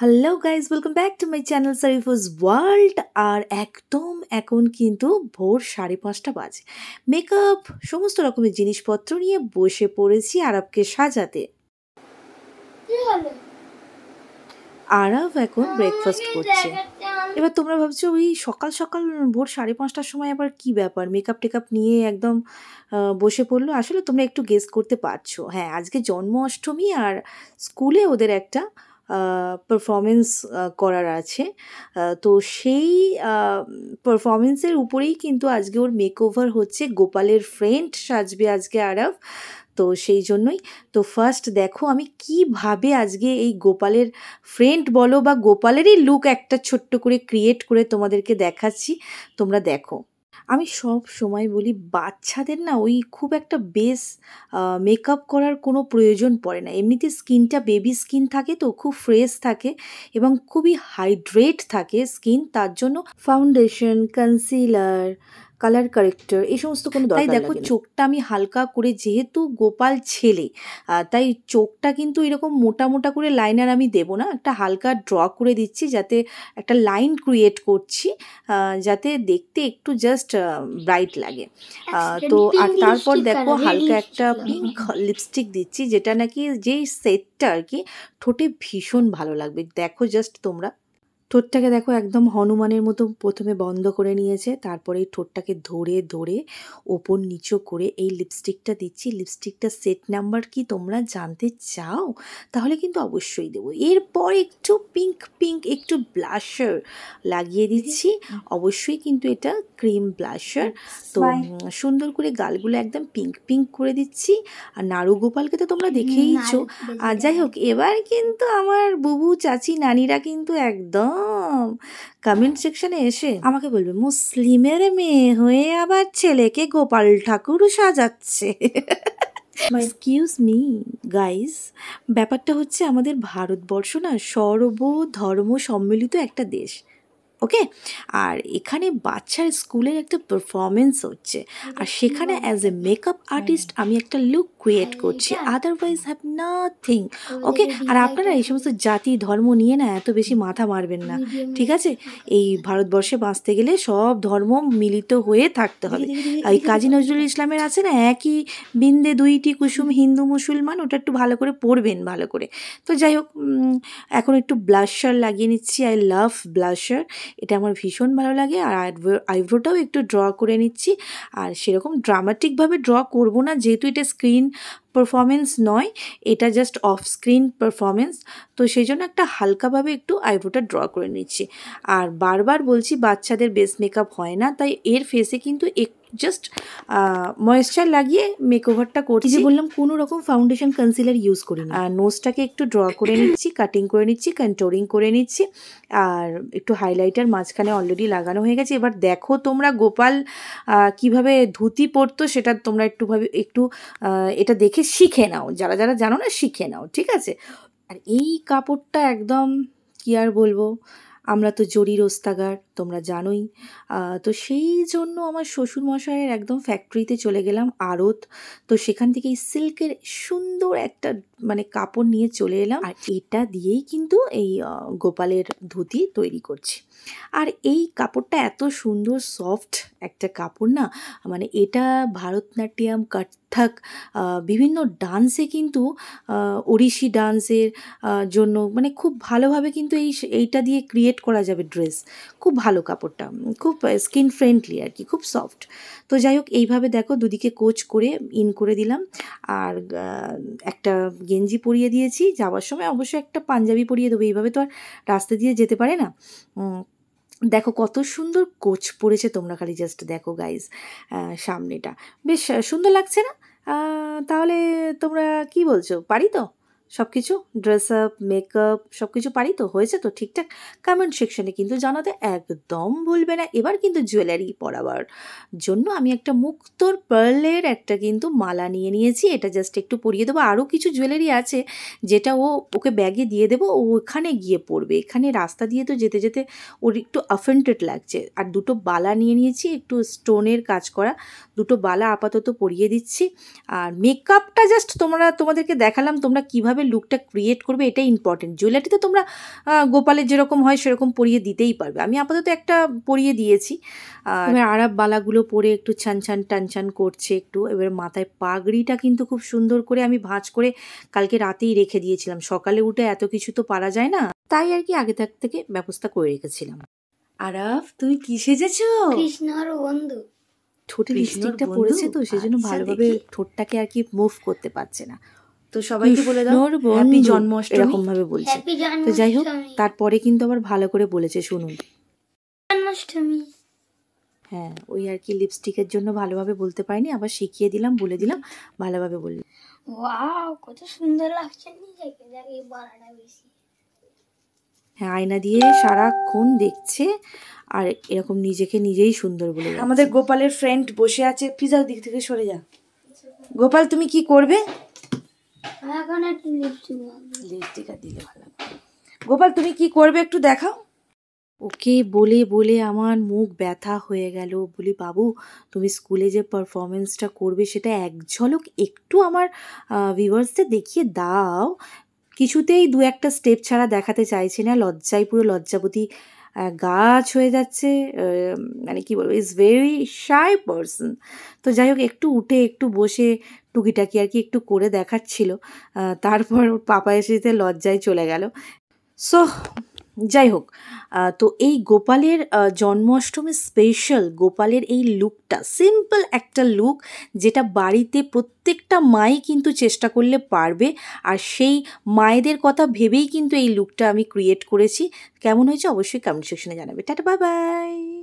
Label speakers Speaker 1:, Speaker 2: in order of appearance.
Speaker 1: Hello guys, welcome back to my channel Sarifuz world. আর একদম এখন কিন্তু ভোর 5:30 বাজে। মেকআপ সমস্ত রকমের জিনিসপত্র নিয়ে বসে পড়েছি আরবকে সাজাতে। আরব এখন ব্রেকফাস্ট করছে। এবার তোমরা ভাবছো ওই সকাল সকাল ভোর 5:30টার সময় আবার কি ব্যাপার, মেকআপ টেকআপ নিয়ে একদম বসে পড়লো। আসলে তোমরা একটু গেস করতে পারছো, হ্যাঁ আজকে জন্মাষ্টমী আর স্কুলে ওদের একটা পারফরমেন্স করার আছে। তো সেই পারফরমেন্সের উপরেই কিন্তু আজকে ওর মেকওভার হচ্ছে। গোপালের ফ্রেন্ড সাজবে আজকে আরব, তো সেই জন্যই। তো ফার্স্ট দেখো আমি কিভাবে আজকে এই গোপালের ফ্রেন্ড বলো বা গোপালেরই লুক একটা ছোট্ট করে ক্রিয়েট করে তোমাদেরকে দেখাচ্ছি, তোমরা দেখো। আমি সব সময় বলি বাচ্চাদের না ওই খুব একটা বেস মেকআপ করার কোনো প্রয়োজন পড়ে না। এমনিতে স্কিনটা বেবি স্কিন থাকে, তো খুব ফ্রেশ থাকে এবং খুবই হাইড্রেট থাকে স্কিন। তার জন্য ফাউন্ডেশন, কনসিলার, কালার কারেক্টর এই সমস্ত কোনো দরকার লাগে না। তাই দেখো চোখটা আমি হালকা করে, যেহেতু গোপাল ছেলে তাই চোখটা কিন্তু এরকম মোটা মোটা করে লাইনার আমি দেবো না, একটা হালকা ড্র করে দিচ্ছি, যাতে একটা লাইন ক্রিয়েট করছি যাতে দেখতে একটু জাস্ট ব্রাইট লাগে। তো আর তারপর দেখো হালকা একটা পিঙ্ক লিপস্টিক দিচ্ছি, যেটা নাকি যেই সেটটা আর কি ঠোঁটে ভীষণ ভালো লাগবে। দেখো জাস্ট তোমরা ঠোঁটটাকে দেখো একদম হনুমানের মতো প্রথমে বন্ধ করে নিয়েছে, তারপরে এই ঠোঁটটাকে ধরে ধরে ওপর নিচু করে এই লিপস্টিকটা দিচ্ছি। লিপস্টিকটা সেট নাম্বার কি তোমরা জানতে চাও? তাহলে কিন্তু অবশ্যই দেবো। এরপর একটু পিঙ্ক পিঙ্ক একটু ব্লাশার লাগিয়ে দিচ্ছি, অবশ্যই কিন্তু এটা ক্রিম ব্লাশার। তো সুন্দর করে গালগুলো একদম পিঙ্ক পিঙ্ক করে দিচ্ছি। আর নাড়ু গোপালকে তো তোমরা দেখেইছো। আর যাই হোক, এবার কিন্তু আমার বুবু চাচি নানিরা কিন্তু একদম কমেন্ট সেকশনে এসে আমাকে বলবে মুসলিমের মেয়ে হয়ে আবার ছেলেকে গোপাল ঠাকুর সাজাচ্ছে। এক্সকিউজ মি গাইস, ব্যাপারটা হচ্ছে আমাদের ভারতবর্ষ না সর্বধর্ম সম্মিলিত একটা দেশ, ওকে? আর এখানে বাচ্চার স্কুলের একটা পারফরমেন্স হচ্ছে, আর সেখানে অ্যাজ এ মেকআপ আর্টিস্ট আমি একটা লুক ক্রিয়েট করছি, আদারওয়াইজ হ্যাভ নাথিং, ওকে? আর আপনারা এই সমস্ত জাতি ধর্ম নিয়ে না এত বেশি মাথা মারবেন না, ঠিক আছে? এই ভারতবর্ষে বাঁচতে গেলে সব ধর্ম মিলিত হয়ে থাকতে হবে। এই কাজী নজরুল ইসলামের আছে না, একই বিন্দে দুইটি কুসুম হিন্দু মুসলমান, ওটা একটু ভালো করে পড়বেন ভালো করে। তো যাই হোক, এখন একটু ব্লাশার লাগিয়ে নিচ্ছি। আই লাভ ব্লাশার, এটা আমার ভীষণ ভালো লাগে। আর আইব্রোটাও একটু ড্র করে নিচ্ছি। আর সেরকম ড্রামাটিকভাবে ড্র করব না, যেহেতু এটা স্ক্রিন পারফরমেন্স নয়, এটা জাস্ট অফ স্ক্রিন পারফরমেন্স, তো সেই জন্য একটা হালকাভাবে একটু আইব্রোটা ড্র করে নিচ্ছি। আর বারবার বলছি বাচ্চাদের বেস মেকআপ হয় না, তাই এর ফেসে কিন্তু জাস্ট ময়েশ্চার লাগিয়ে মেকওভারটা করছি। যে বললাম কোনো রকম ফাউন্ডেশন কনসিলার ইউজ করি না। আর নোজটাকে একটু ড্র করে নিচ্ছি, কাটিং করে নিচ্ছি, কন্ট্রোলিং করে নিচ্ছি, আর একটু হাইলাইটার মাঝখানে অলরেডি লাগানো হয়ে গেছে। এবার দেখো তোমরা গোপাল কিভাবে ধুতি পরতো সেটা তোমরা একটু এটা দেখে শিখে নাও, যারা যারা জানো না শিখে নাও, ঠিক আছে? আর এই কাপড়টা একদম কি আর বলবো, আমরা তো জরির ওস্তাগার, তোমরা জানোই। তো সেই জন্য আমার শ্বশুরমশাইয়ের একদম ফ্যাক্টরিতে চলে গেলাম, আড়ত। তো সেখান থেকে এই সিল্কের সুন্দর একটা মানে কাপড় নিয়ে চলে এলাম, আর এটা দিয়েই কিন্তু এই গোপালের ধুতি তৈরি করছি। আর এই কাপড়টা এত সুন্দর সফট একটা কাপড় না, মানে এটা ভারতনাট্যম, কত্থক বিভিন্ন ডান্সে কিন্তু ওড়িশি ডান্সের জন্য মানে খুব ভালোভাবে কিন্তু এইটা দিয়ে ক্রিয়েট করা যাবে ড্রেস। খুব ভালো কাপড়টা, খুব স্কিন ফ্রেন্ডলি আর কি, খুব সফট। তো যাই হোক, এইভাবে দেখো দুদিকে কোচ করে ইন করে দিলাম। আর একটা গেঞ্জি পরিয়ে দিয়েছি, যাওয়ার সময় অবশ্যই একটা পাঞ্জাবি পরিয়ে দেবো, এইভাবে তো আর রাস্তা দিয়ে যেতে পারে না। দেখো কত সুন্দর কোচ পড়েছে, তোমরা খালি জাস্ট দেখো গাইজ, সামনেটা বেশ সুন্দর লাগছে না? তাহলে তোমরা কি বলছো, পারি তো সব কিছু? ড্রেস আপ, মেকআপ সব কিছু পারি তো? হয়েছে তো ঠিকঠাক? কমেন্ট সেকশনে কিন্তু জানাতে একদম ভুলবে না। এবার কিন্তু জুয়েলারি পরাবার জন্য আমি একটা মুক্তোর পার্লের একটা কিন্তু মালা নিয়ে নিয়েছি, এটা জাস্ট একটু পরিয়ে দেবো। আরও কিছু জুয়েলারি আছে যেটা ওকে ব্যাগে দিয়ে দেবো, ও ওখানে গিয়ে পরবে। এখানে রাস্তা দিয়ে তো যেতে যেতে ওর একটু অফেন্টেড লাগছে। আর দুটো বালা নিয়ে নিয়েছি, একটু স্টোনের কাজ করা দুটো বালা আপাতত পরিয়ে দিচ্ছি। আর মেকআপটা জাস্ট তোমাদেরকে দেখালাম তোমরা কিভাবে কেমনভাবে লুকটা ক্রিয়েট করবে এটাই ইম্পর্টেন্ট। জুয়েলারি তো তোমরা গোপালের যেরকম হয় সেরকম পরিয়ে দিতেই পারবে। আমি আপাতত একটা পরিয়ে দিয়েছি। এবার আরাপ বালাগুলো পরে একটু ছান টানছান করছে একটু। এবার মাথায় পাগড়িটা কিন্তু খুব সুন্দর করে আমি ভাঁজ করে কালকে রাতেই রেখে দিয়েছিলাম, সকালে উঠে এত কিছু তো পারা যায় না, তাই আর কি আগে থেকে ব্যবস্থা করে রেখেছিলাম। আরাফ, তুমি কি সেজেছো?
Speaker 2: কৃষ্ণর বন্ধু।
Speaker 1: ঠোঁটে লিপস্টিকটা পড়েছে তো সেজন্য ভালোভাবে ঠোঁটটাকে আর কি মুভ করতে পারছে না। তো সবাইকে বলে দাও হ্যাপি জন্মাষ্টমী, এরকম ভাবে বলছে। তো যাই হোক, তারপরে কিন্তু আবার ভালো করে বলেছে, শুনুন।
Speaker 2: জন্মাষ্টমী।
Speaker 1: হ্যাঁ, ওই আর কি লিপস্টিকের জন্য ভালোভাবে বলতে পারিনি, আবার শিখিয়ে দিলাম, বলে দিলাম, ভালোভাবে বললাম।
Speaker 2: ওয়াও, কত সুন্দর লাগছে নিজেকে, দেখি বাড়াটা বেশি।
Speaker 1: হ্যাঁ, আয়না দিয়ে সারাক্ষণ দেখছে আর এরকম নিজেকে নিজেই সুন্দর বলে। আমাদের গোপালের ফ্রেন্ড বসে আছে, প্লিজ দিক থেকে সরে যা। গোপাল, তুমি কি করবে?
Speaker 2: এখন একটু
Speaker 1: লিপস্টিক আর দিলে ভালো। গোপাল, তুমি কি করবে একটু দেখাও। ওকে বলে বলে আমার মুখ ব্যথা হয়ে গেল। বলি, বাবু তুমি স্কুলে যে পারফরমেন্সটা করবে সেটা এক ঝলক একটু আমার ভিউয়ার্সদের দেখিয়ে দাও। কিছুতেই দু একটা স্টেপ ছাড়া দেখাতে চাইছে না, লজ্জায় পুরো লজ্জাবতী গাছ হয়ে যাচ্ছে। মানে কি বলবো, ইজ ভেরি শাই পারসন। তো যাই হোক, একটু উঠে একটু বসে টুকিটাকি আর কি একটু করে দেখাচ্ছিল। তারপর পাপা এসে লজ্জায় চলে গেল। সো যাই হোক, তো এই গোপালের জন্মাষ্টমী স্পেশাল গোপালের এই লুকটা, সিম্পল একটা লুক, যেটা বাড়িতে প্রত্যেকটা মাই কিন্তু চেষ্টা করলে পারবে। আর সেই মায়েদের কথা ভেবেই কিন্তু এই লুকটা আমি ক্রিয়েট করেছি। কেমন হয়েছে অবশ্যই কমেন্ট সেকশনে জানাবে। Tata, bye bye.